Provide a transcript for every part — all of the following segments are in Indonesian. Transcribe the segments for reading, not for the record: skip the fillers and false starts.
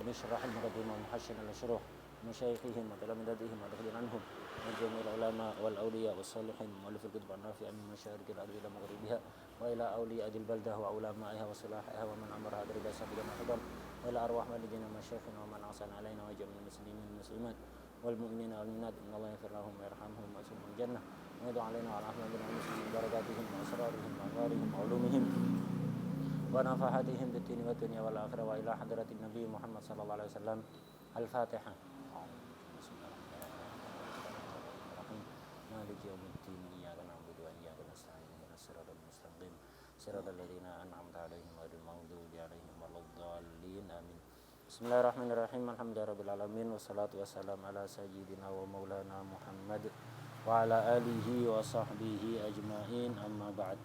من شرح المقدمة ومحشن الشروح مشايخهم وتلامذتهم ودخل عنهم من جميع العلماء والأولياء والصالحين مؤلف الكتب النافع من مشارق الأرض إلى مغربها وإلى أولياء البلدة وعلمائها وصلاحها ومن أمرها درب سبيل حضر وإلى أرواح والدينا مشايخنا ومن أحسن علينا وجميع المسلمين والمسلمات والمؤمنين والمؤمنات إن الله يغفر لهم ويرحمهم ويسلم الجنة ويدعو علينا وعلى أحبابنا المسلمين بركاتهم وأسرارهم وأنوارهم وعلومهم ونفحاتهم بالدين والدنيا والآخرة وإلى حضرة النبي محمد صلى الله عليه وسلم. الفاتحة. مالك يوم الدين إياك نعبد وإياك نستعين اهدنا الصراط المستقيم صراط الذين أنعمت عليهم غير المغضوب عليهم ولا الضالين آمين. بسم الله الرحمن الرحيم. الحمد لله رب العالمين والصلاة والسلام على سيدنا ومولانا محمد وعلى آله وصحبه أجمعين. أما بعد.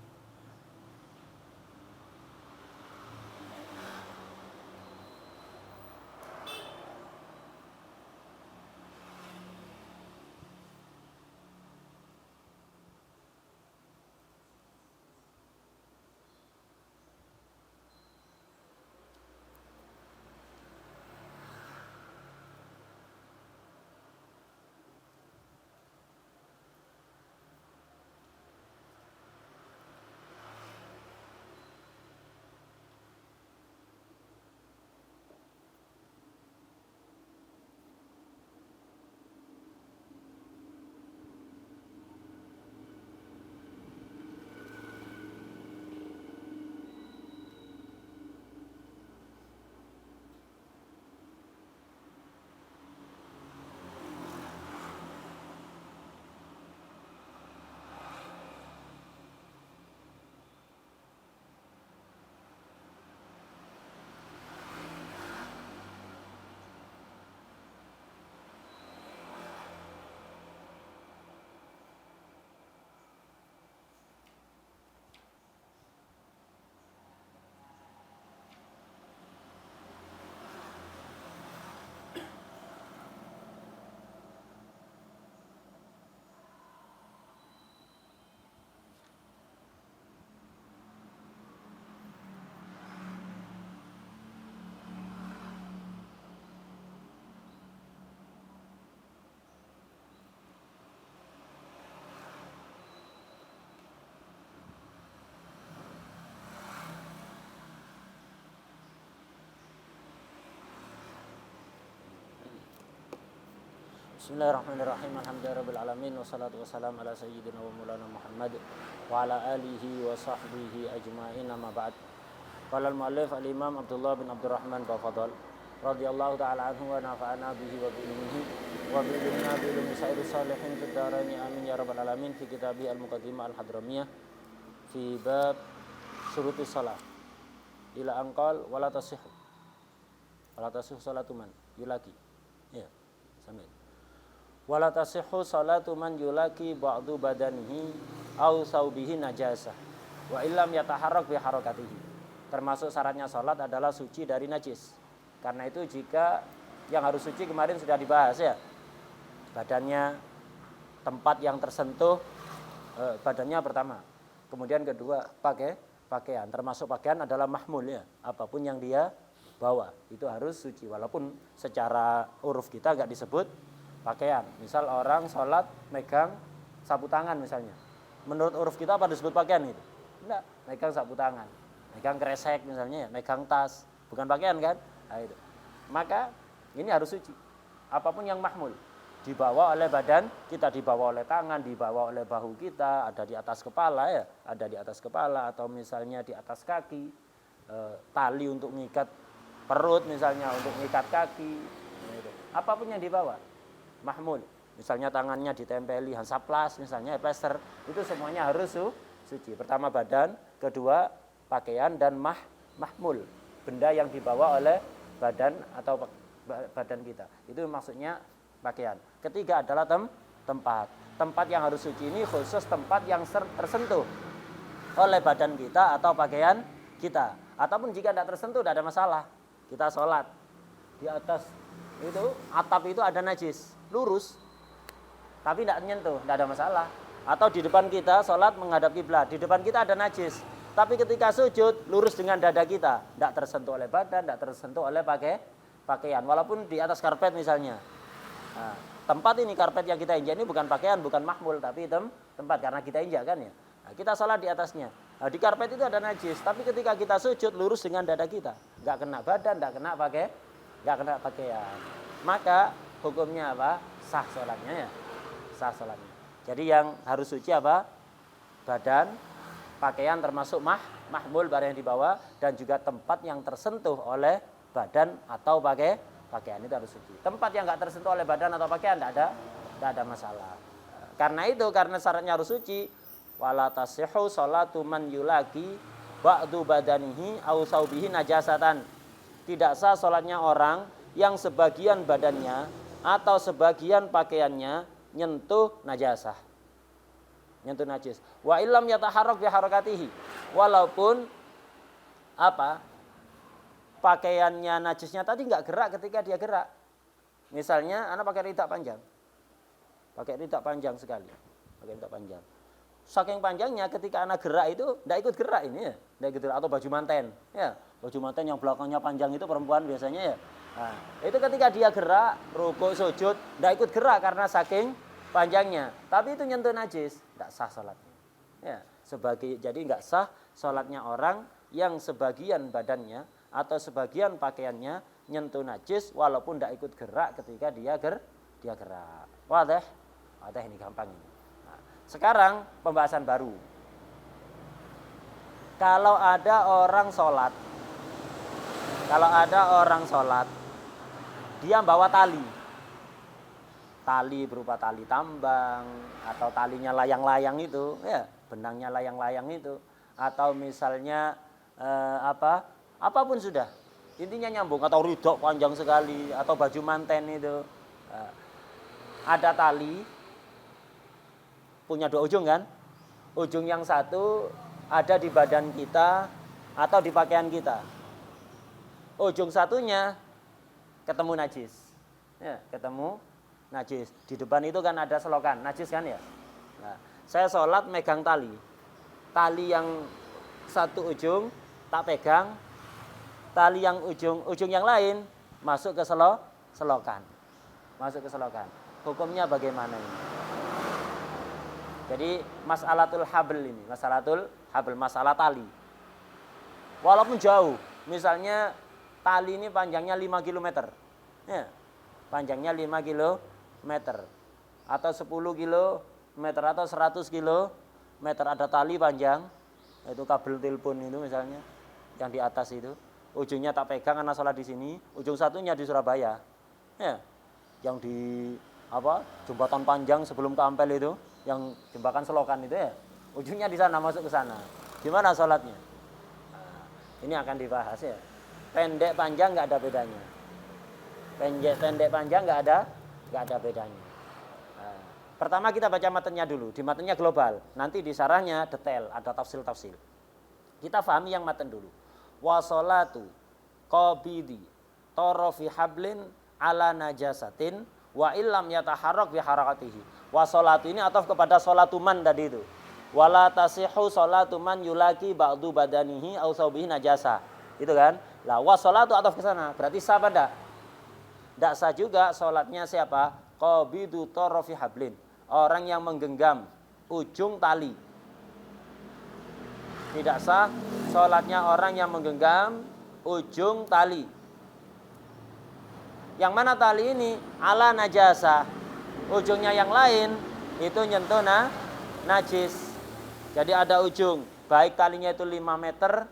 Bismillahirrahmanirrahim. Alhamdulillahirabbil alamin wassalatu wassalamu ala sayyidina wa maulana Muhammad wa ala alihi wa sahbihi ajma'in. Amma ba'd. Qala al-muallif al-Imam Abdullah bin Abdurrahman Bafadal radhiyallahu ta'ala anhu wa nafa'ana bihi wa bi ilmihi wa bi ilmina bi ilmi sa'ir salihin fid dharain amin ya rabbal alamin. Fi kitabih al-Muqaddimah al-Hadramiyah fi bab syurutis shalah ila anqal wala tasihhu salatu man yulaki. Ya, sampai. Wala tasihhu salatu man yulaki ba'du badanihi au saubihi najasah wa illam yataharrak bi harakatihi. Termasuk syaratnya salat adalah suci dari najis. Karena itu jika yang harus suci kemarin sudah dibahas ya. Badannya, tempat yang tersentuh badannya pertama. Kemudian kedua pakaian. Termasuk pakaian adalah mahmul ya. Apapun yang dia bawa itu harus suci walaupun secara uruf kita enggak disebut pakaian. Misal orang sholat megang sapu tangan misalnya. Menurut uruf kita apa disebut pakaian itu? Enggak, megang sapu tangan. Megang kresek misalnya ya, megang tas. Bukan pakaian kan? Nah, itu. Maka ini harus suci. Apapun yang mahmul. Dibawa oleh badan, kita dibawa oleh tangan, dibawa oleh bahu kita, ada di atas kepala ya. Ada di atas kepala atau misalnya di atas kaki. Tali untuk mengikat perut misalnya, untuk mengikat kaki. Gitu. Apapun yang dibawa. Mahmul, misalnya tangannya ditempeli hansaplas misalnya plester, itu semuanya harus suci. Pertama badan, kedua pakaian dan mahmul, benda yang dibawa oleh badan atau badan kita. Itu maksudnya pakaian. Ketiga adalah tempat yang harus suci ini khusus tempat yang tersentuh oleh badan kita atau pakaian kita. Ataupun jika tidak tersentuh tidak ada masalah. Kita sholat di atas itu atap itu ada najis, lurus tapi tidak menyentuh, tidak ada masalah. Atau di depan kita sholat menghadap kiblat, di depan kita ada najis, tapi ketika sujud lurus dengan dada kita, tidak tersentuh oleh badan, tidak tersentuh oleh pakaian, walaupun di atas karpet misalnya. Nah, tempat ini karpet yang kita injak ini bukan pakaian, bukan mahmul, tapi tempat karena kita injak kan ya. Nah, kita sholat di atasnya. Nah, di karpet itu ada najis, tapi ketika kita sujud lurus dengan dada kita, nggak kena badan, nggak kena pakaian. Maka hukumnya apa? Sah sholatnya ya, sah sholatnya. Jadi yang harus suci apa? Badan, pakaian termasuk mahmul barang yang dibawa, dan juga tempat yang tersentuh oleh badan atau pakaian itu harus suci. Tempat yang nggak tersentuh oleh badan atau pakaian tidak ada masalah. Karena syaratnya harus suci. Wala tasihhu sholatu man yulaki ba'du badanihi aw saubihi najasatan. Tidak sah sholatnya orang yang sebagian badannya atau sebagian pakaiannya nyentuh najasah, nyentuh najis. Wa illam yataharrak bi harakatihi. Walaupun apa? Pakaiannya najisnya tadi nggak gerak ketika dia gerak. Misalnya anak pakai ridak panjang. Pakai ridak panjang sekali. Pakai ridak panjang. Saking panjangnya ketika anak gerak itu enggak ikut gerak ini ya. Enggak ikut gerak. Atau baju manten. Ya, baju manten yang belakangnya panjang itu perempuan biasanya ya. Nah, itu ketika dia gerak, rukuk, sujud, enggak ikut gerak karena saking panjangnya. Tapi itu nyentuh najis, enggak sah salatnya. Ya, jadi enggak sah salatnya orang yang sebagian badannya atau sebagian pakaiannya nyentuh najis walaupun enggak ikut gerak ketika dia gerak. Wadah? Wadah, ini gampang ini. Sekarang pembahasan baru. Kalau ada orang sholat, dia bawa tali berupa tali tambang atau talinya layang-layang itu, ya benangnya layang-layang itu, atau misalnya apapun sudah, intinya nyambung, atau ridok panjang sekali, atau baju manten itu, ada tali. Punya dua ujung kan? Ujung yang satu ada di badan kita atau di pakaian kita. Ujung satunya ketemu najis. Ya, ketemu najis. Di depan itu kan ada selokan, najis kan ya? Nah, saya sholat megang tali. Tali yang satu ujung tak pegang. Tali yang ujung yang lain masuk ke selokan. Masuk ke selokan. Hukumnya bagaimana ini? Jadi mas'alatul habl ini, masalah tali. Walaupun jauh, misalnya tali ini panjangnya 5 km. Ya, panjangnya 5 km. Atau 10 km atau 100 km ada tali panjang. Itu kabel telepon itu misalnya, yang di atas itu. Ujungnya tak pegang karena sholat di sini, ujung satunya di Surabaya. Ya, yang di jembatan panjang sebelum ke Ampel itu, yang jembatan selokan itu ya, ujungnya di sana, masuk ke sana. Gimana sholatnya? Nah, ini akan dibahas ya. Pendek panjang nggak ada bedanya. Pendek panjang nggak ada bedanya. Nah, pertama kita baca matanya dulu. Di matanya global. Nanti di sarahnya detail, ada tafsil. Kita pahami yang matan dulu. Wa sholatu qabidi tarafi hablin ala najasatin wa illam yataharrak bi harakatihi. Wa sholatu ini ataf kepada sholatuman tadi itu. Wala tasihhu sholatuman yulaki ba'du badanihi aw saubihi najasa. Itu kan? Lah wa sholatu ataf ke sana. Berarti sah apa enggak? Enggak sah juga sholatnya siapa? Qabidu tarafi hablin. Orang yang menggenggam ujung tali. Tidak sah sholatnya orang yang menggenggam ujung tali. Yang mana tali ini? Ala najasa. Ujungnya yang lain itu nyentuh najis. Jadi ada ujung, baik talinya itu 5 meter,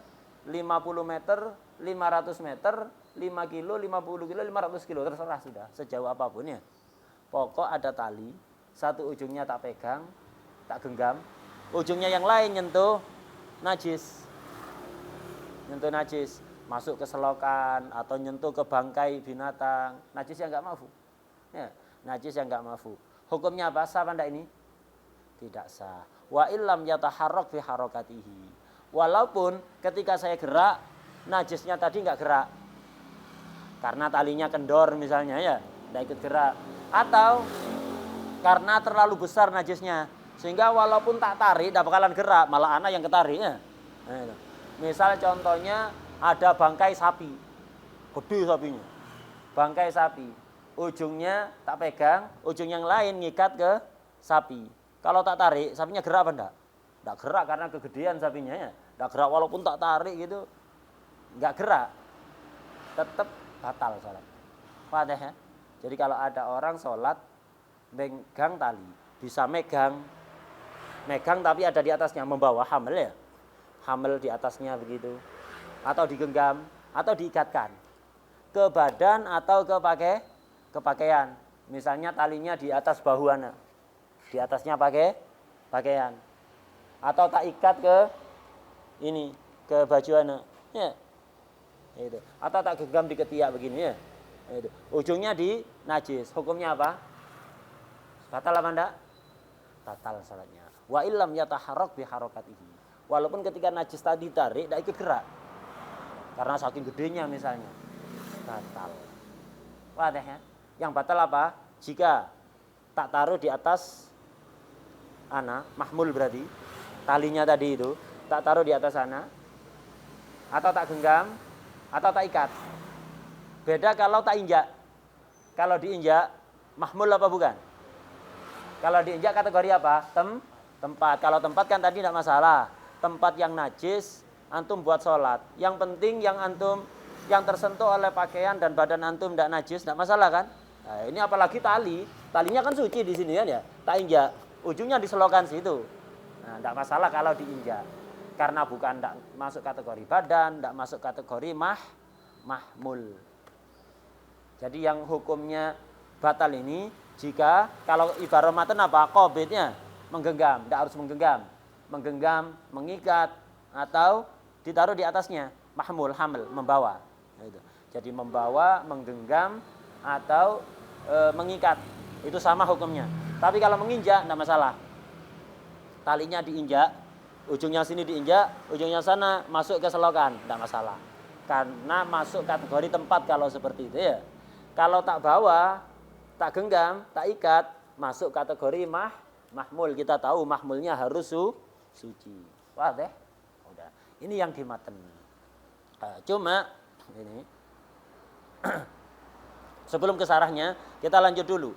50 meter, 500 meter, 5 kilo, 50 kilo, 500 kilo, terserah sudah, sejauh apapun ya. Pokok ada tali, satu ujungnya tak pegang, tak genggam, ujungnya yang lain nyentuh najis. Nyentuh najis, masuk ke selokan atau nyentuh ke bangkai binatang, najis yang enggak mafu. Ya. Najis yang enggak mafu. Hukumnya apa? Sah apa enggak ini? Tidak sah. Wa illam yataharrak fi harakatihi. Walaupun ketika saya gerak, najisnya tadi enggak gerak. Karena talinya kendor misalnya ya, enggak ikut gerak. Atau karena terlalu besar najisnya, sehingga walaupun tak tarik enggak bakalan gerak, malah anak yang ketarik ya. Misal contohnya ada bangkai sapi. Gede sapinya. bangkai sapi. Ujungnya tak pegang, ujung yang lain ngikat ke sapi. Kalau tak tarik, sapinya gerak apa enggak? Enggak gerak karena kegedean sapinya ya. Enggak gerak walaupun tak tarik gitu. Enggak gerak. Tetap batal sholat. Paham ya? Jadi kalau ada orang sholat megang tali, bisa megang tapi ada di atasnya, membawa hamil ya. Hamil di atasnya begitu. Atau digenggam, atau diikatkan ke badan atau ke pakaian. Misalnya talinya di atas bahu anak, di atasnya pakai pakaian, atau tak ikat ke ini, ke baju anak, ya, itu. Atau tak genggam di ketiak begini ya, itu. Ujungnya di najis, hukumnya apa? Batal apa enggak? Batal salatnya. Wa illam yataharrak bi harakatihi. Walaupun ketika najis tadi tarik, tidak ikut gerak, karena saking gedenya misalnya, batal. Wadah ya? Yang batal apa? Jika tak taruh di atas mahmul berarti talinya tadi itu tak taruh di atas atau tak genggam, atau tak ikat. Beda kalau tak injak. Kalau diinjak, mahmul apa bukan? Kalau diinjak kategori apa? Tempat. Kalau tempat kan tadi tidak masalah. Tempat yang najis, antum buat sholat. Yang penting yang tersentuh oleh pakaian dan badan antum tidak najis, tidak masalah kan? Nah, ini apalagi talinya kan suci di sini kan ya. Tak injak, ujungnya diselokan situ. Nah, tidak masalah kalau diinjak. Karena bukan tidak masuk kategori badan, tidak masuk kategori mahmul. Jadi yang hukumnya batal ini jika kalau ibarat matan apa? Qabidnya menggenggam, tidak harus menggenggam, mengikat atau ditaruh di atasnya, mahmul, hamil, membawa. Itu. Jadi membawa, menggenggam atau mengikat, itu sama hukumnya. Tapi kalau menginjak tidak masalah. Talinya diinjak, ujungnya sini diinjak, ujungnya sana masuk ke selokan, tidak masalah. Karena masuk kategori tempat kalau seperti itu ya. Kalau tak bawa, tak genggam, tak ikat, masuk kategori mahmul. Kita tahu mahmulnya harus suci. Wah deh, udah. Ini yang di matan. Cuma ini sebelum ke sarahnya kita lanjut dulu.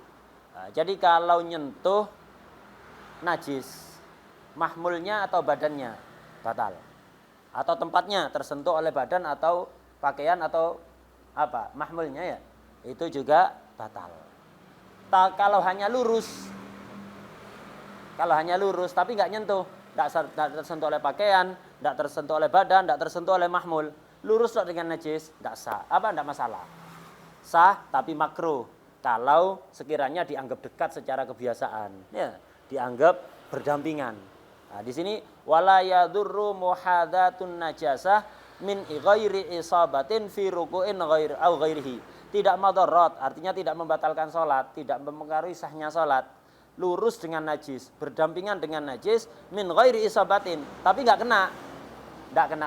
Jadi kalau nyentuh najis, mahmulnya atau badannya batal, atau tempatnya tersentuh oleh badan atau pakaian atau apa mahmulnya ya, itu juga batal. Kalau hanya lurus tapi nggak nyentuh, nggak tersentuh oleh pakaian, nggak tersentuh oleh badan, nggak tersentuh oleh mahmul, lurus dengan najis, nggak sah, nggak masalah. Sah tapi makruh kalau sekiranya dianggap dekat secara kebiasaan, ya, dianggap berdampingan. Nah, di sini wala yadurru muhadatun najasah min ghairi isabatin fi ruku'in ghairihi. Tidak madarat, artinya tidak membatalkan salat, tidak mempengaruhi sahnya salat. Lurus dengan najis, berdampingan dengan najis min ghairi isabatin, tapi enggak kena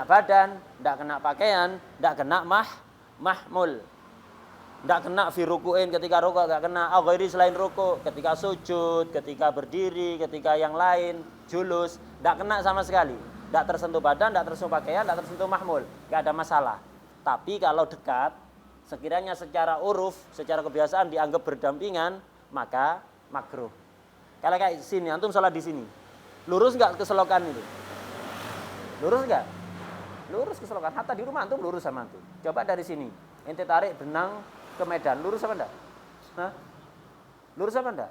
badan, enggak kena pakaian, enggak kena mahmul. Enggak kena fi ruku'in ketika rukuk, enggak kena ghairi selain rukuk, ketika sujud, ketika berdiri, ketika yang lain, julus, enggak kena sama sekali. Enggak tersentuh badan, enggak tersentuh pakaian, enggak tersentuh mahmul, enggak ada masalah. Tapi kalau dekat, sekiranya secara uruf, secara kebiasaan dianggap berdampingan, maka makruh. Kalau kayak sini, antum salat di sini, lurus enggak ke selokan itu? Lurus enggak? Lurus ke selokan. Hatta di rumah antum lurus sama antum. Coba dari sini, ente tarik benang ke Medan, lurus apa enggak? Hah? Lurus apa enggak?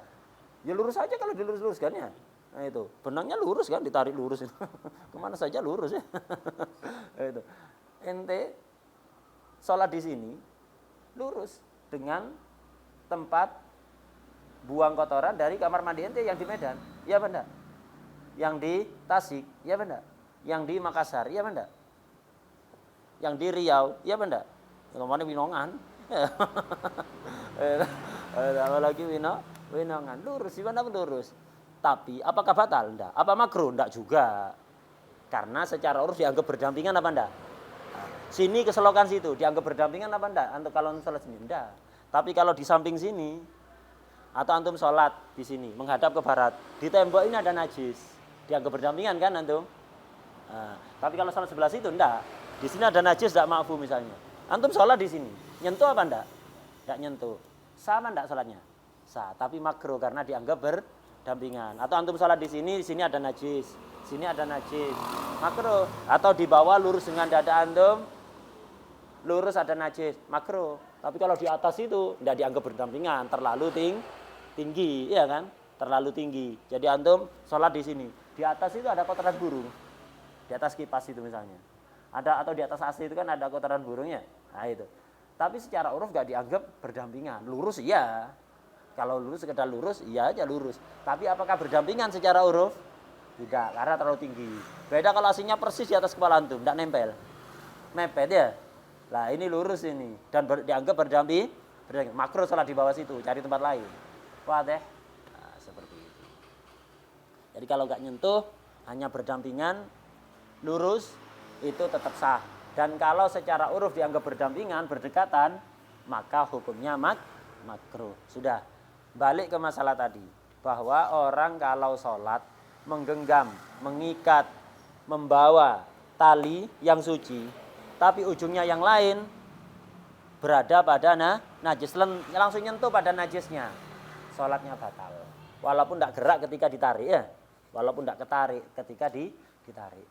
Ya lurus aja kalau dilurus-luruskan ya. Nah itu, benangnya lurus kan, ditarik lurus itu. Kemana saja lurus ya. Itu. Ente sholat di sini lurus dengan tempat buang kotoran dari kamar mandi ente yang di Medan, ya apa enggak? Yang di Tasik, ya apa enggak? Yang di Makassar, ya apa enggak? Yang di Riau, ya apa enggak? Ngomongnya Winongan. Apalagi Winongan, lurus, di mana pun lurus. Tapi apakah batal? Enggak. Apa makruh? Enggak juga. Karena secara urus dianggap berdampingan apa enggak? Sini ke selokan situ dianggap berdampingan apa enggak? Untuk kalau sholat sini enggak. Tapi kalau di samping sini atau antum sholat di sini menghadap ke barat, di tembok ini ada najis, dianggap berdampingan kan antum? Tapi kalau sholat sebelah situ enggak. Di sini ada najis enggak maafu misalnya. Antum sholat di sini, nyentuh apa enggak? Tidak nyentuh. Sama tidak sholatnya? Sah, tapi makruh karena dianggap berdampingan. Atau antum sholat di sini ada najis, sini ada najis, makruh. Atau di bawah lurus dengan dada antum, lurus ada najis, makruh. Tapi kalau di atas itu tidak dianggap berdampingan, terlalu tinggi, iya kan? Terlalu tinggi. Jadi antum sholat di sini, di atas itu ada kotoran burung, di atas kipas itu misalnya. Ada atau di atas AC itu kan ada kotoran burungnya. Nah itu. Tapi secara uruf gak dianggap berdampingan. Lurus iya. Kalau lurus sekedar lurus, iya aja lurus. Tapi apakah berdampingan secara uruf? Tidak, karena terlalu tinggi. Beda kalau aslinya persis di atas kepala antum, tidak nempel. Mepet ya. Lah ini lurus ini dan dianggap berdampingan. Makruh sholat di bawah situ, cari tempat lain. Wah deh. Nah, seperti itu. Jadi kalau gak nyentuh, hanya berdampingan, lurus, itu tetap sah. Dan kalau secara uruf dianggap berdampingan, berdekatan, maka hukumnya makruh. Sudah. Balik ke masalah tadi, bahwa orang kalau sholat menggenggam, mengikat, membawa tali yang suci, tapi ujungnya yang lain berada pada najis, langsung nyentuh pada najisnya, sholatnya batal. Walaupun tidak gerak ketika ditarik ya, walaupun tidak ketarik ketika ditarik.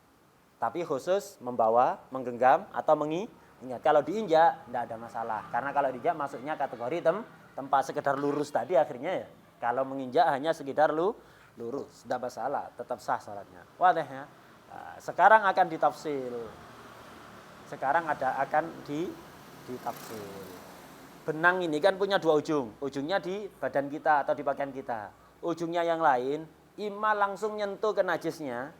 Tapi khusus membawa, menggenggam atau mengingat. Kalau diinjak tidak ada masalah, karena kalau diinjak masuknya kategori tempat sekedar lurus tadi akhirnya ya. Kalau menginjak hanya sekedar lurus, tidak masalah, tetap sah salatnya. Wadah ya. Nah, sekarang akan ditafsir. Sekarang akan ditafsir. Benang ini kan punya dua ujung. Ujungnya di badan kita atau di pakaian kita. Ujungnya yang lain, imma langsung nyentuh ke najisnya,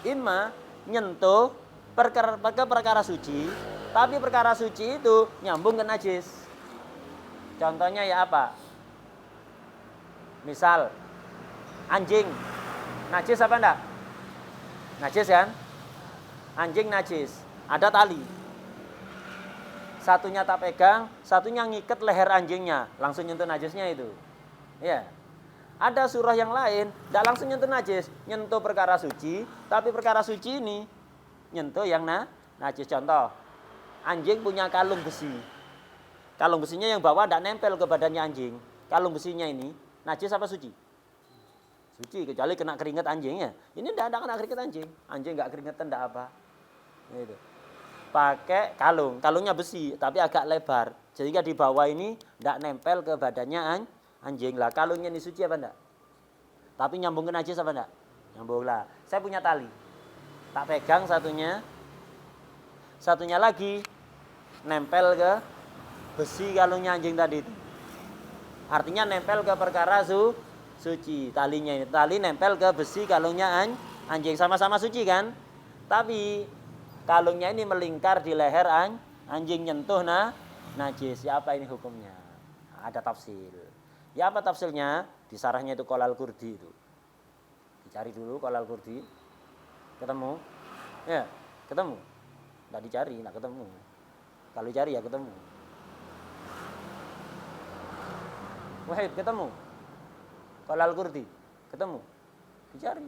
imma nyentuh perkara suci, tapi perkara suci itu nyambung ke najis. Contohnya ya apa? Misal anjing, najis apa enggak? Najis kan? Anjing najis, ada tali. Satunya tak pegang, satunya ngikat leher anjingnya, langsung nyentuh najisnya itu. Ya. Ada surah yang lain, tidak langsung nyentuh najis, nyentuh perkara suci, tapi perkara suci ini nyentuh yang najis. Contoh, anjing punya kalung besi. Kalung besinya yang bawah tidak nempel ke badannya anjing. Kalung besinya ini najis apa suci? Suci, kecuali kena keringat anjingnya. Ini tidak kena keringat anjing. Anjing nggak keringetan, tidak apa. Itu. Pakai kalungnya besi, tapi agak lebar. Sehingga di bawah ini tidak nempel ke badannya anjing. Lah kalungnya ini suci apa enggak? Tapi nyambung ke najis apa enggak? Nyambung lah. Saya punya tali, tak pegang satunya, satunya lagi nempel ke besi kalungnya anjing tadi itu. Artinya nempel ke perkara suci. Talinya ini, tali nempel ke besi kalungnya anjing, sama-sama suci kan? Tapi kalungnya ini melingkar di leher anjing, nyentuh najis. Ya apa ini hukumnya? Ada tafsir. Ya apa tafsirnya? Di sarahnya itu Qalal Qurdi itu. Dicari dulu Qalal Qurdi. Ketemu? Ya, ketemu. Enggak dicari, enggak ketemu. Kalau dicari ya ketemu. Wahid ketemu. Qalal Qurdi ketemu. Dicari.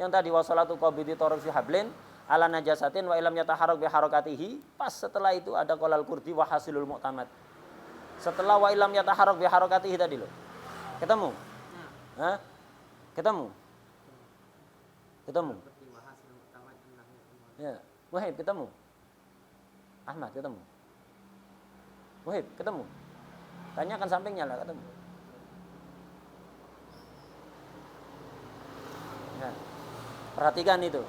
Yang tadi wasalatu qabidi tarfi hablin ala najasatin wa illam yataharrak bi harakatihi, pas setelah itu ada Qalal Qurdi wa hasilul mu'tamad. Setelah wa illam yataharrak bi harakatihi tadi loh. Ketemu? Hah? Ketemu? Ketemu? Ya, Wahid ketemu? Ahmad ketemu? Wahid ketemu? Tanyakan sampingnya lah, ketemu. Nah, perhatikan itu.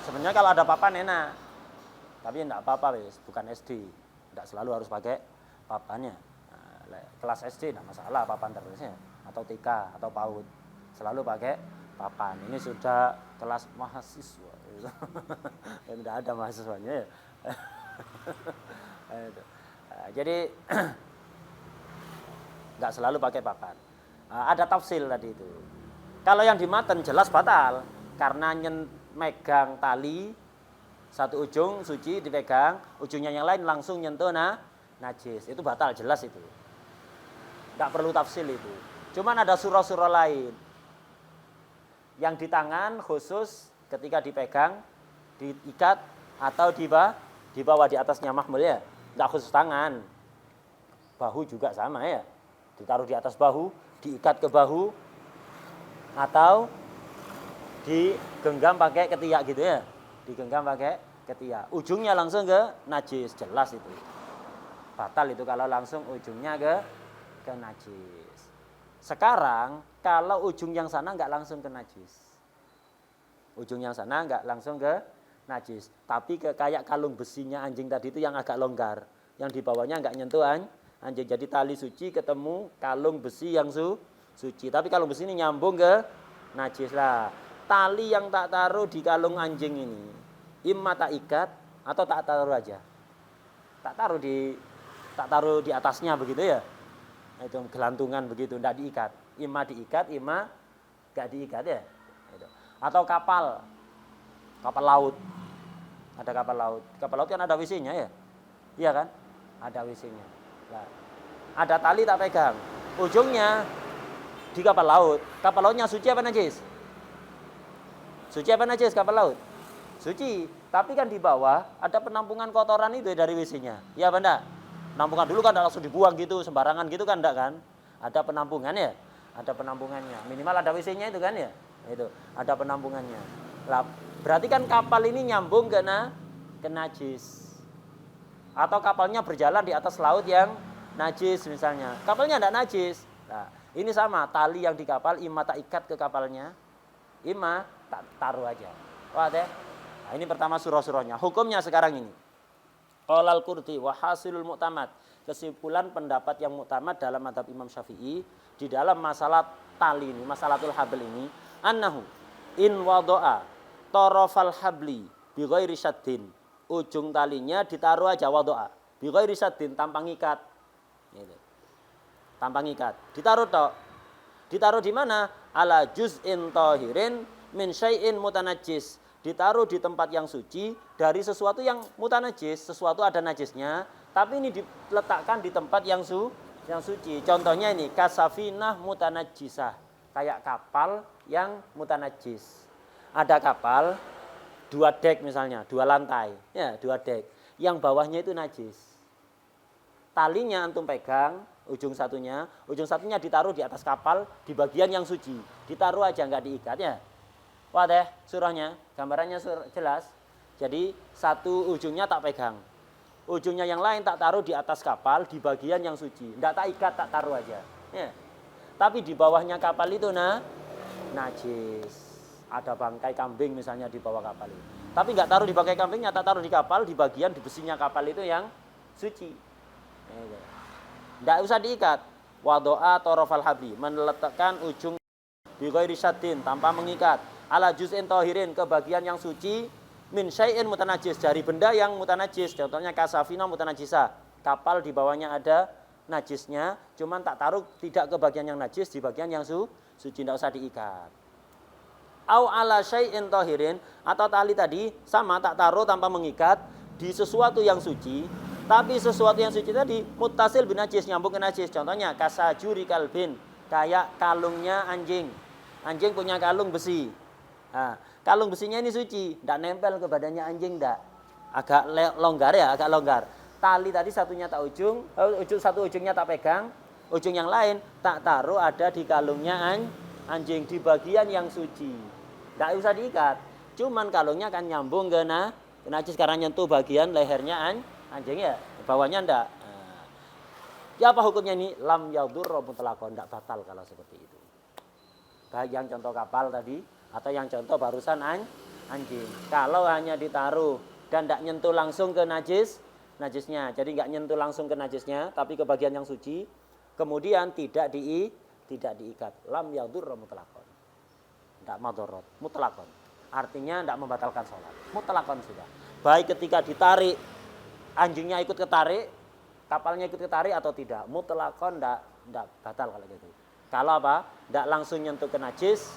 Sebenarnya kalau ada papan enak, tapi enggak apa-apa, bukan SD, enggak selalu harus pakai papannya. Nah, kelas SD enggak masalah papan terusnya, atau TK atau PAUD selalu pakai papan. Ini sudah kelas mahasiswa, enggak ada mahasiswanya ya. Nah, jadi enggak selalu pakai papan. Nah, ada tafsil tadi itu. Kalau yang di matan jelas batal karena megang tali satu ujung suci dipegang, ujungnya yang lain langsung nyentuh najis. Itu batal jelas itu. Enggak perlu tafsil itu. Cuman ada surah-surah lain. Yang di tangan khusus ketika dipegang, diikat atau dibawa di atasnya mahmul ya. Enggak khusus tangan. Bahu juga sama ya. Ditaruh di atas bahu, diikat ke bahu, atau digenggam pakai ketiak gitu ya. Digenggam pakai ketiak. Ujungnya langsung ke najis, jelas itu. Batal itu kalau langsung ujungnya ke najis. Sekarang kalau ujung yang sana nggak langsung ke najis. Ujung yang sana nggak langsung ke najis. Tapi kayak kalung besinya anjing tadi itu yang agak longgar. Yang di bawahnya nggak nyentuh anjing. Jadi tali suci ketemu kalung besi yang suci. Tapi kalung besi ini nyambung ke najis lah. Tali yang tak taruh di kalung anjing ini, imma tak ikat atau tak taruh aja. Tak taruh di atasnya begitu ya. Itu gelantungan begitu, tidak diikat. Imma diikat, imma enggak diikat ya. Atau kapal laut. Ada kapal laut. Kapal laut kan ada WC-nya ya. Iya kan? Ada WC-nya. Nah, ada tali tak pegang. Ujungnya di kapal laut. Kapal lautnya suci apa najis? Suci apa najis kapal laut? Suci. Tapi kan di bawah ada penampungan kotoran itu dari WC-nya. Iya apa enggak? Penampungan dulu kan langsung dibuang gitu, sembarangan gitu kan enggak kan? Ada penampungan ya? Ada penampungannya. Minimal ada WC-nya itu kan ya? Itu, ada penampungannya. Lah, berarti kan kapal ini nyambung ke najis. Atau kapalnya berjalan di atas laut yang najis misalnya. Kapalnya enggak najis. Nah, ini sama, tali yang di kapal imma tak ikat ke kapalnya, imma tak taruh aja. Wah deh. Nah, ini pertama surah-surahnya. Hukumnya sekarang ini. Qalal Qurti wa hasilul mu'tamad. Kesimpulan pendapat yang mu'tamad dalam mazhab Imam Syafi'i di dalam masalah tali ini, masalatul habl ini, annahu in wada'a tarafal habli bi ghairi syaddin. Ujung talinya ditaruh aja wada'a bi ghairi syaddin, tanpa ngikat. Gitu. Tanpa ngikat. Ditaruh tok. Ditaruh di mana? Ala juz'in tahirin min syai'in mutanajjis. Ditaruh di tempat yang suci dari sesuatu yang mutanajis, sesuatu ada najisnya, tapi ini diletakkan di tempat yang suci. Contohnya ini kasafinah mutanajjisah, kayak kapal yang mutanajis. Ada kapal 2 dek misalnya, 2 lantai, ya 2 dek, yang bawahnya itu najis. Talinya antum pegang, ujung satunya ditaruh di atas kapal di bagian yang suci, ditaruh aja nggak diikat ya. Wah deh, surahnya, gambarannya jelas. Jadi satu ujungnya tak pegang, ujungnya yang lain tak taruh di atas kapal di bagian yang suci, tidak tak ikat, tak taruh aja. Ya. Tapi di bawahnya kapal itu najis. Ada bangkai kambing misalnya di bawah kapal itu. Tapi nggak taruh di bangkai kambingnya, tak taruh di kapal di bagian di besinya kapal itu yang suci. Tidak usah diikat. Wadoa torofal habli, meletakkan ujung bi ghairi syaddin, tanpa mengikat. Ala juz'in tahirin, ke bagian yang suci, min syai'in mutanajis, dari benda yang mutanajis. Contohnya kasafina mutanajisa, kapal di bawahnya ada najisnya, cuman tak taruh tidak ke bagian yang najis, di bagian yang suci, tidak usah diikat. Au ala syai'in tahirin, atau tali tadi sama, tak taruh tanpa mengikat di sesuatu yang suci, tapi sesuatu yang suci tadi muttasil bin najis, nyambung ke najis. Contohnya kasajuri kalbin, kayak kalungnya anjing. Anjing punya kalung besi. Nah, kalung besinya ini suci, tidak nempel ke badannya anjing, tidak. Agak longgar ya, agak longgar. Tali tadi satunya tak satu ujungnya tak pegang, ujung yang lain tak taruh ada di kalungnya anjing di bagian yang suci. Tidak usah diikat, cuman kalungnya akan nyambung ke najis karena nyentuh bagian lehernya anjing ya, bawahnya tidak. Nah, ya apa hukumnya ini? Lam yadur mutlaqan, tidak batal kalau seperti itu. Baik yang contoh kapal tadi atau yang contoh barusan anjing. Kalau hanya ditaruh dan tidak nyentuh langsung ke najisnya, jadi nggak nyentuh langsung ke najisnya, tapi ke bagian yang suci, kemudian tidak diikat, lam yadur mutlaqan, tidak madorot, mutlaqan. Artinya tidak membatalkan sholat, mutlaqan sudah. Baik ketika ditarik, anjingnya ikut ketarik, kapalnya ikut ketarik atau tidak, mutlaqan tidak batal kalau gitu. Kalau apa? Tidak langsung nyentuh ke najis,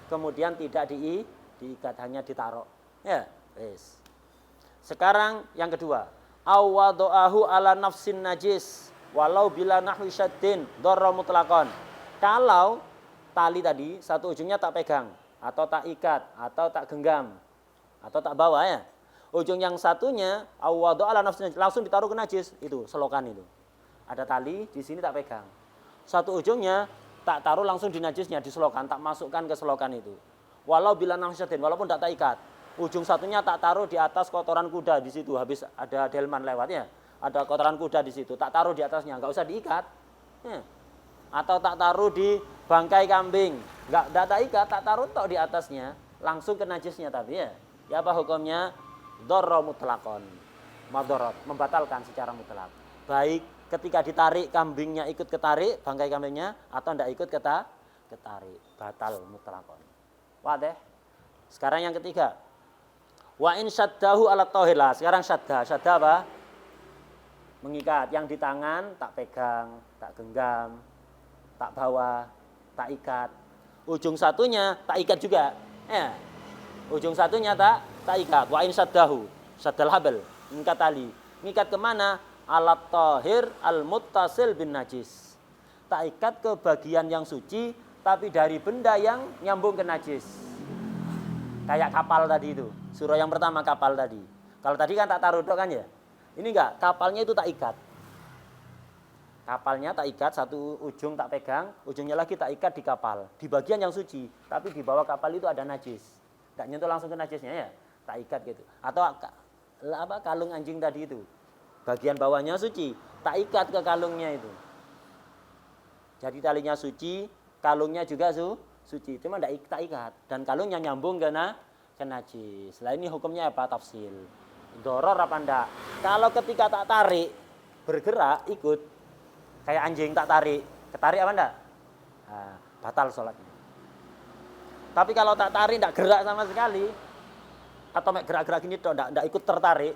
kemudian tidak diikat, hanya ditaruh. Ya, wis. Sekarang yang kedua, awadoahu ala nafsin najis walau bila nahwi syaddin dharra mutlaqan. Kalau tali tadi satu ujungnya tak pegang atau tak ikat atau tak genggam atau tak bawa ya. Ujung yang satunya awadoa ala nafsin najis, langsung ditaruh ke najis, itu selokan itu. Ada tali, di sini tak pegang. Satu ujungnya tak taruh langsung di najisnya, di selokan, tak masukkan ke selokan itu. Walau bila nangsyadin, walaupun tak ikat. Ujung satunya tak taruh di atas kotoran kuda di situ, habis ada delman lewatnya. Ada kotoran kuda di situ, tak taruh di atasnya, nggak usah diikat. Ya. Atau tak taruh di bangkai kambing, nggak tak ikat, tak taruh tok di atasnya, langsung ke najisnya tapi ya. Ya apa hukumnya? Dharra mutlaqon. Madharat, membatalkan secara mutlak. Baik ketika ditarik kambingnya ikut ketarik, bangkai kambingnya, atau tidak ikut ketarik, batal mutlaqon. Wadah. Sekarang yang ketiga. Wa in syaddahu ala tahila. Sekarang syadda apa? Mengikat. Yang di tangan tak pegang, tak genggam, tak bawa, tak ikat. Ujung satunya tak ikat juga. Ya. Ujung satunya tak ikat. Wa in syaddahu, syaddal habl, mengikat tali. Mengikat kemana? Alat tahir al-muttasil bin najis. Tak ikat ke bagian yang suci, tapi dari benda yang nyambung ke najis. Kayak kapal tadi itu. Surah yang pertama kapal tadi. Kalau tadi kan tak taruh kan ya. Ini enggak, kapalnya itu tak ikat. Kapalnya tak ikat, satu ujung tak pegang, ujungnya lagi tak ikat di kapal. Di bagian yang suci, tapi di bawah kapal itu ada najis. Tak nyentuh langsung ke najisnya ya, tak ikat gitu. Atau kalung anjing tadi itu. Bagian bawahnya suci, tak ikat ke kalungnya itu. Jadi talinya suci, kalungnya juga suci, cuma tak ikat. Dan kalungnya nyambung ke najis. Nah ini hukumnya apa? Tafsil. Doror apa enggak? Kalau ketika tak tarik, bergerak, ikut. Kayak anjing tak tarik, ketarik apa enggak? Nah, batal sholatnya. Tapi kalau tak tarik, enggak gerak sama sekali, atau gerak-gerak gini, enggak ikut tertarik,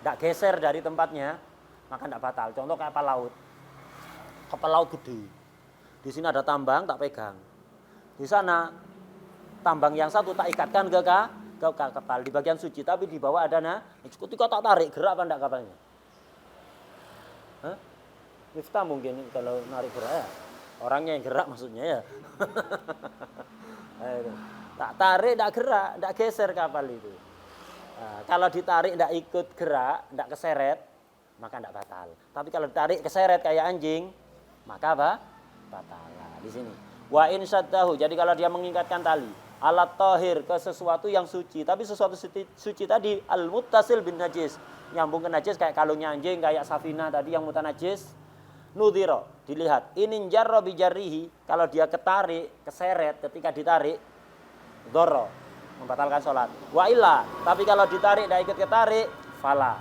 enggak geser dari tempatnya, maka enggak batal. Contoh kapal laut. Kapal laut gede. Di sini ada tambang, tak pegang. Di sana tambang yang satu tak ikatkan ke kapal di bagian suci, tapi di bawah ada ketika tak tarik, gerak apa enggak kapalnya? Hah? Miftah mungkin kalau narik gerak ya. Orangnya yang gerak maksudnya ya. Tak tarik, enggak gerak, enggak geser kapal itu. Nah, kalau ditarik enggak ikut gerak, enggak keseret, maka enggak batal. Tapi kalau ditarik keseret kayak anjing, maka apa? Batal. Nah, di sini. Wa in syaddahu. Jadi kalau dia mengikatkan tali alat tahir ke sesuatu yang suci, tapi sesuatu suci tadi al-muttasil bin najis, nyambung ke najis kayak kalungnya anjing, kayak safina tadi yang mutanajis. Nudhira, dilihat. Inin jarra bi jarrihi, kalau dia ketarik, keseret ketika ditarik, dharra, membatalkan sholat. Wa illa, tapi kalau ditarik tidak ikut ketarik, fala.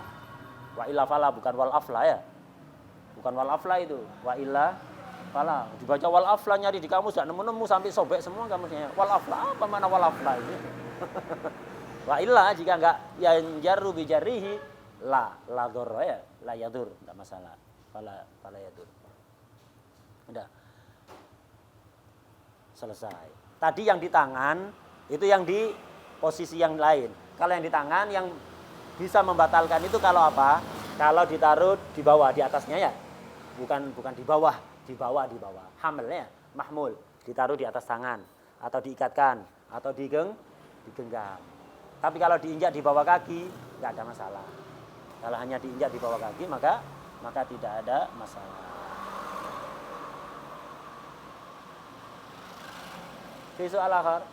Wa illa fala, bukan wal afla ya. Bukan wal afla itu. Wa illa fala. Dibaca wal afla nyari di kamus enggak nemu-nemu sampai sobek semua kamusnya. Wal afla apa mana wal afla itu? Wa illa jika enggak yang jarru bi jarrihi la dharra ya, la yadur, enggak masalah. Fala yadur. Udah. Selesai. Tadi yang di tangan itu yang di posisi yang lain. Kalau yang di tangan yang bisa membatalkan itu kalau apa? Kalau ditaruh di bawah, di atasnya ya. Bukan di bawah, di bawah. Hamilnya mahmul, ditaruh di atas tangan atau diikatkan atau digenggam. Tapi kalau diinjak di bawah kaki enggak ada masalah. Kalau hanya diinjak di bawah kaki maka tidak ada masalah. Soal akhir,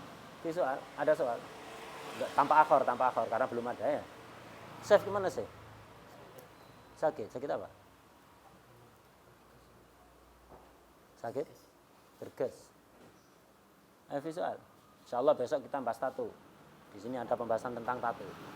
soal, ada soal? Tanpa akhir karena belum ada ya. Chef gimana sih? Sakit apa? Sakit? Gerges. Ayo visual. Insyaallah besok kita bahas tato. Di sini ada pembahasan tentang tato.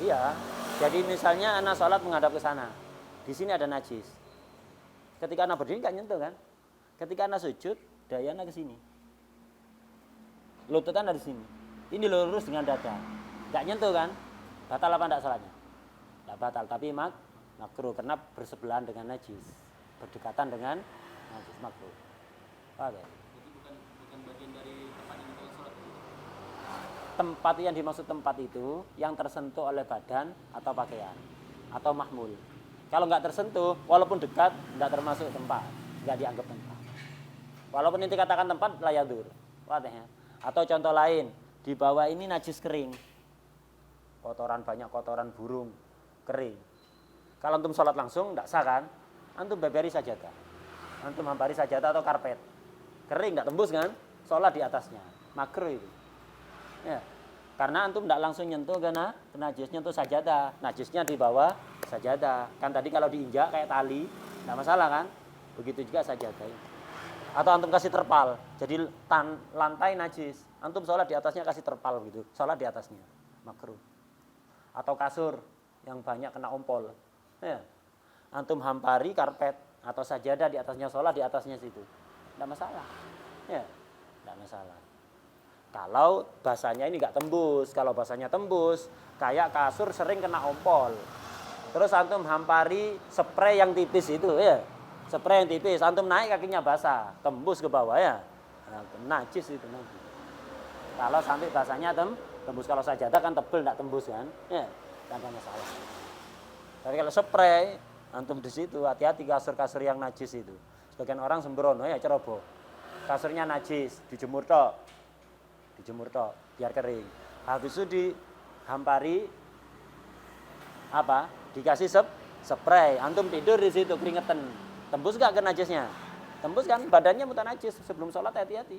Iya, jadi misalnya anak sholat menghadap ke sana, di sini ada najis. Ketika anak berdiri nggak nyentuh kan? Ketika anak sujud, dayana ke sini, lututnya dari sini. Ini lurus dengan dada, nggak nyentuh kan? Batal apa enggak sholatnya? Nggak batal, tapi makruh karena bersebelahan dengan najis, berdekatan dengan najis makruh. Oke. Jadi bukan bagian dari tempat yang kita sholat. Tempat yang dimaksud tempat itu yang tersentuh oleh badan atau pakaian atau mahmul. Kalau nggak tersentuh, walaupun dekat, nggak termasuk tempat, nggak dianggap tempat. Walaupun inti katakan tempat la yadur. Wadah ya. Atau contoh lain, di bawah ini najis kering. Kotoran banyak kotoran burung kering. Kalau antum sholat langsung enggak sah kan? Antum babari sajadah. Antum hampari sajadah atau karpet. Kering enggak tembus kan? Sholat di atasnya. Makruh itu. Ya. Karena antum enggak langsung nyentuh karena najisnya nyentuh sajadah. Najisnya di bawah sajadah. Kan tadi kalau diinjak kayak tali, enggak masalah kan? Begitu juga sajadah. Atau antum kasih terpal, jadi lantai najis. Antum sholat di atasnya kasih terpal gitu, sholat di atasnya, makruh. Atau kasur yang banyak kena ompol, ya. Antum hampari karpet atau sajadah di atasnya, sholat di atasnya situ, tidak masalah, ya, tidak masalah. Kalau basahnya ini nggak tembus, kalau basahnya tembus, kayak kasur sering kena ompol. Terus antum hampari spray yang tipis itu, ya. Spray yang tipis, antum naik kakinya basah, tembus ke bawah ya. Nah, najis itu nanti. Kalau sampai basahnya tembus, kalau sajadah kan tebel enggak tembus kan? Ya, tidak ada masalah. Tapi kalau spray, antum di situ hati-hati kasur-kasur yang najis itu. Sebagian orang sembrono ya ceroboh. Kasurnya najis, dijemur tok. Biar kering. Habis itu dihampari apa? Dikasih spray, antum tidur di situ keringetan. Tembus gak ke najisnya? Tembus kan, badannya mutan najis. Sebelum sholat hati-hati.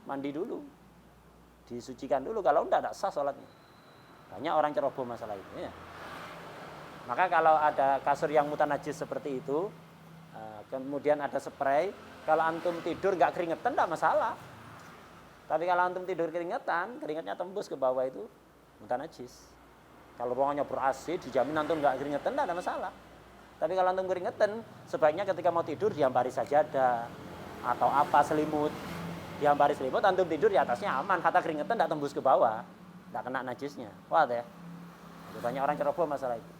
Mandi dulu. Disucikan dulu, kalau enggak sah sholatnya. Banyak orang ceroboh masalah itu. Ya. Maka kalau ada kasur yang mutan najis seperti itu, kemudian ada spray, kalau antum tidur gak keringetan, enggak masalah. Tapi kalau antum tidur keringetan, keringetnya tembus ke bawah itu, mutan najis. Kalau ruangannya ber-AC, dijamin antum gak keringetan, enggak ada masalah. Tapi kalau antum keringetan, sebaiknya ketika mau tidur dihampari sajadah atau apa selimut. Dihampari selimut, antum tidur di atasnya aman. Kata keringetan tidak tembus ke bawah, tidak kena najisnya. Wah ya. Banyak orang ceroboh masalah itu.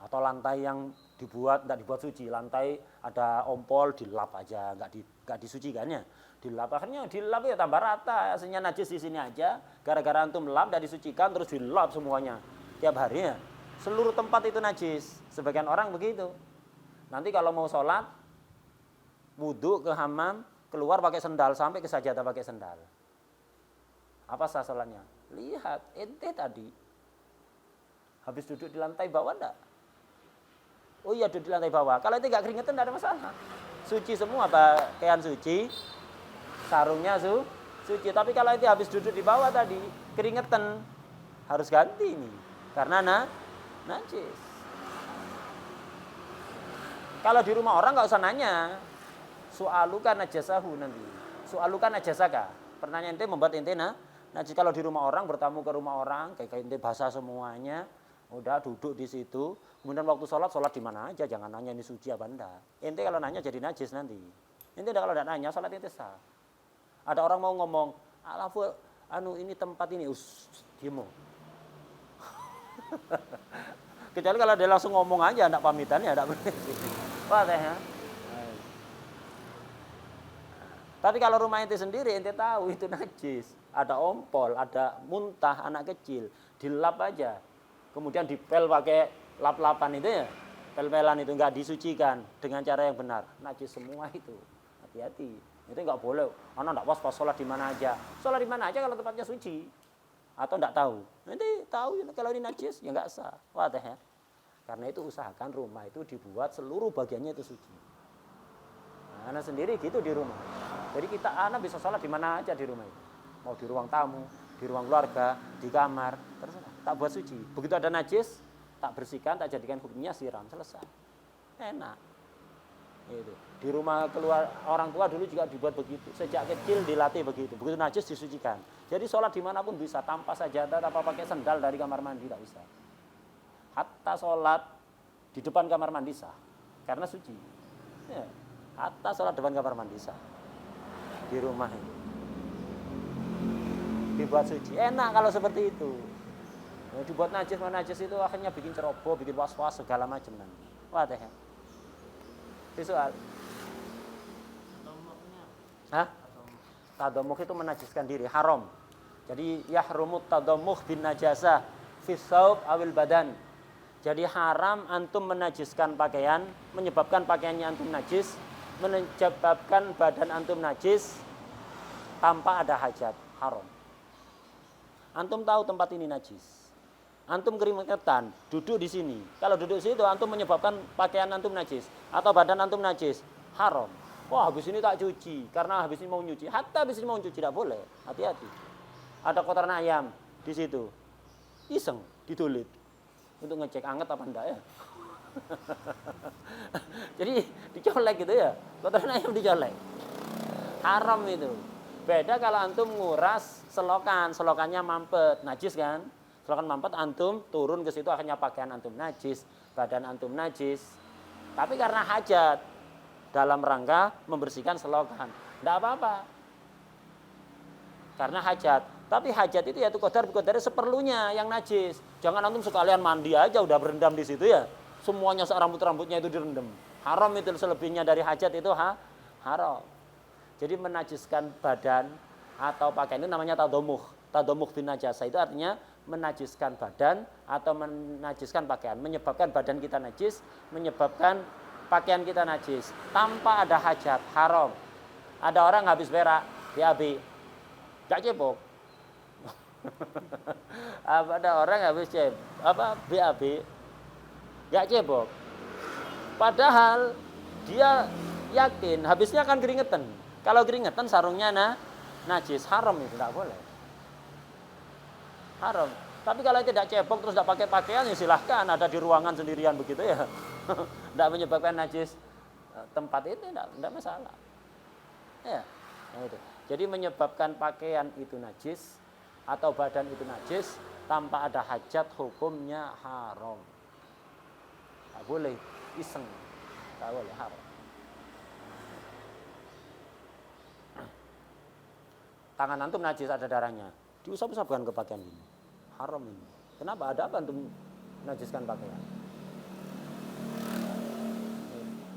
Atau lantai yang tidak dibuat suci, lantai ada ompol dilap aja, nggak disucikan ya. Dilap akhirnya dilap ya tambah rata, aslinya najis di sini aja. Gara-gara antum lap tidak disucikan terus dilap semuanya. Tiap harinya seluruh tempat itu najis. Sebagian orang begitu. Nanti kalau mau sholat, wudhu ke hammam, keluar pakai sendal sampai ke sajadah pakai sendal. Apa sah sholatnya? Lihat, ente tadi habis duduk di lantai bawah enggak? Oh iya duduk di lantai bawah. Kalau itu enggak keringetan enggak ada masalah. Suci semua, pakaian suci, sarungnya suci. Tapi kalau itu habis duduk di bawah tadi, keringetan, harus ganti ini. Karena najis. Kalau di rumah orang nggak usah nanya. Su'aluka najasahu nanti. Su'aluka najasaka. Pertanyaan ente membuat ente najis. Kalau di rumah orang, bertamu ke rumah orang, kayak ente basah semuanya, udah duduk di situ. Kemudian waktu sholat di mana aja. Jangan nanya ini suci apa enggak. Ente kalau nanya jadi najis nanti. Ente kalau tidak nanya, sholat ente sah. Ada orang mau ngomong, alafu, ini tempat ini, diemu. Kecuali kalau dia langsung ngomong aja, enggak pamitan ya, enggak boleh. Wah, ya. Tapi kalau rumah ente sendiri, ente tahu itu najis. Ada ompol, ada muntah anak kecil, dilap aja. Kemudian dipel pakai lap-lapan itu ya, pel-pelan itu enggak disucikan dengan cara yang benar. Najis semua itu. Hati-hati. Itu enggak boleh. Anak enggak pas sholat di mana aja. Sholat di mana aja kalau tempatnya suci. Atau enggak tahu. Nanti tahu kalau ini najis ya enggak sah. Wah ya. Karena itu usahakan rumah itu dibuat seluruh bagiannya itu suci. Nah, anak sendiri gitu di rumah. Jadi anak bisa sholat di mana aja di rumah itu. Mau di ruang tamu, di ruang keluarga, di kamar, terserah. Tak buat suci. Begitu ada najis, tak bersihkan, tak jadikan hukumnya siram, selesai. Enak. Itu. Di rumah orang tua dulu juga dibuat begitu. Sejak kecil dilatih begitu. Begitu najis disucikan. Jadi sholat dimanapun bisa, tanpa sajadah, tanpa pakai sendal dari kamar mandi tidak bisa. Hatta sholat di depan kamar mandi sah, karena suci. Ya. Hatta sholat depan kamar mandi sah. Di rumah itu dibuat suci. Enak kalau seperti itu. Ya, dibuat najis itu akhirnya bikin ceroboh, bikin was-was segala macam nanti. Wah teh. Soal. Hah? Tadomukh itu menajiskan diri, haram. Jadi yahrumut tadomukh bin najasah fi saub awil badan. Jadi haram antum menajiskan pakaian, menyebabkan pakaiannya antum najis, menyebabkan badan antum najis tanpa ada hajat, haram. Antum tahu tempat ini najis. Antum keringetan, duduk di sini. Kalau duduk di situ antum menyebabkan pakaian antum najis atau badan antum najis, haram. Wah, habis ini tak cuci karena habis ini mau nyuci. Hatta habis ini mau cuci tidak boleh. Hati-hati. Ada kotoran ayam di situ. Iseng ditulit untuk ngecek anget apa enggak ya. Jadi dicolek gitu ya. Kotoran ayam dicolek. Haram itu. Beda kalau antum nguras selokan, selokannya mampet, najis kan? Selokan mampet antum turun ke situ akhirnya pakaian antum najis, badan antum najis. Tapi karena hajat dalam rangka membersihkan selokan, tidak apa-apa. Karena hajat. Tapi hajat itu ya qadar seperlunya yang najis. Jangan antum sekalian mandi aja udah berendam di situ ya. Semuanya rambut-rambutnya itu direndam. Haram itu selebihnya dari hajat itu haram. Jadi menajiskan badan atau pakaian itu namanya tadomuh. Tadomuh bin najasa itu artinya menajiskan badan atau menajiskan pakaian. Menyebabkan badan kita najis, menyebabkan pakaian kita najis. Tanpa ada hajat, haram. Ada orang habis berak, BAB. Gak cebok. Ada orang habis BAB. Gak cebok. Padahal dia yakin habisnya akan keringetan. Kalau keringetan sarungnya najis, haram itu tidak boleh. Haram. Tapi kalau tidak cebok terus tidak pakai pakaian ya silahkan ada di ruangan sendirian begitu ya. Tidak menyebabkan najis tempat itu tidak masalah. Ya, itu. Jadi menyebabkan pakaian itu najis atau badan itu najis tanpa ada hajat hukumnya haram. Tak boleh iseng. Tak boleh haram. Tangan antum najis ada darahnya, diusap-usapkan ke pakaian ini. Haram ini. Kenapa? Ada apa antum najiskan pakaian?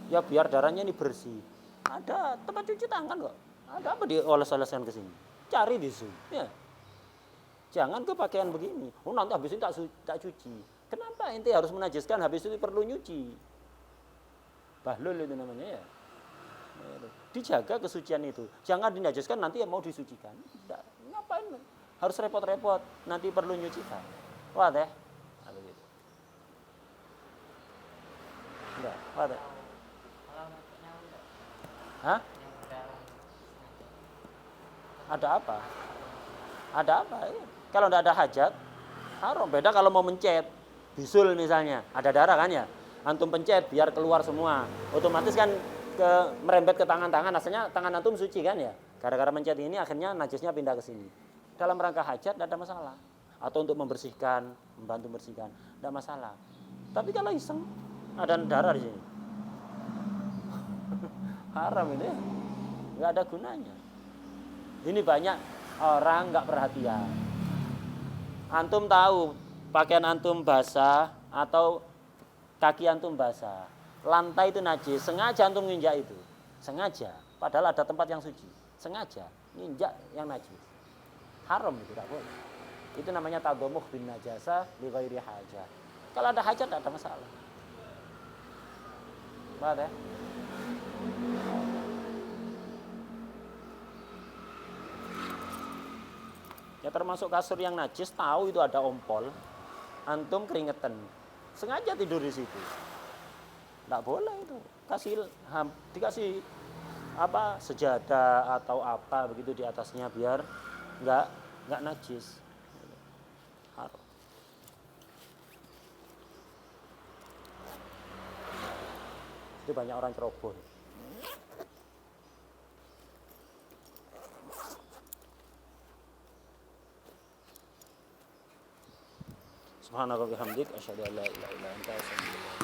Ya biar darahnya ini bersih. Ada tempat cuci tangan kok. Ada apa dioles-oleskan ke sini? Cari di sini. Ya. Jangan ke pakaian begini. Oh nanti habis ini tak cuci. Kenapa ente harus menajiskan habis itu perlu nyuci? Bahlul itu namanya ya. Dijaga kesucian itu. Jangan dinajiskan nanti yang mau disucikan. Tidak. Ngapain? Harus repot-repot. Nanti perlu nyucikan. Wah deh. Nah, begitu. Enggak. Wah deh. Hah? Ada apa? Ada apa? Kalau tidak ada hajat, haram. Beda kalau mau mencet. Bisul misalnya. Ada darah kan ya? Antum pencet biar keluar semua. Otomatis kan merembet ke tangan-tangan, asalnya tangan antum suci kan ya. Gara-gara mencet ini akhirnya najisnya pindah ke sini. Dalam rangka hajat tidak ada masalah. Atau untuk membersihkan, membantu membersihkan, tidak masalah. Tapi kalau iseng ada darah di sini, haram ini, nggak ada gunanya. Ini banyak orang nggak perhatian. Antum tahu pakaian antum basah atau kaki antum basah. Lantai itu najis, sengaja antum nginjak itu. Sengaja, padahal ada tempat yang suci. Sengaja nginjak yang najis. Haram itu, tidak boleh. Itu namanya tadomuh bin najasa li ghairi hajah. Kalau ada hajat tidak ada masalah. Paham ya? Ya termasuk kasur yang najis, tahu itu ada ompol. Antum keringetan. Sengaja tidur di situ. Tidak boleh itu. Dikasih apa sejadah atau apa begitu di atasnya biar nggak najis. Haram. Itu banyak orang ceroboh. Subhanallah wa bihamdik asyhadu an la ilaha illa anta astaghfiruka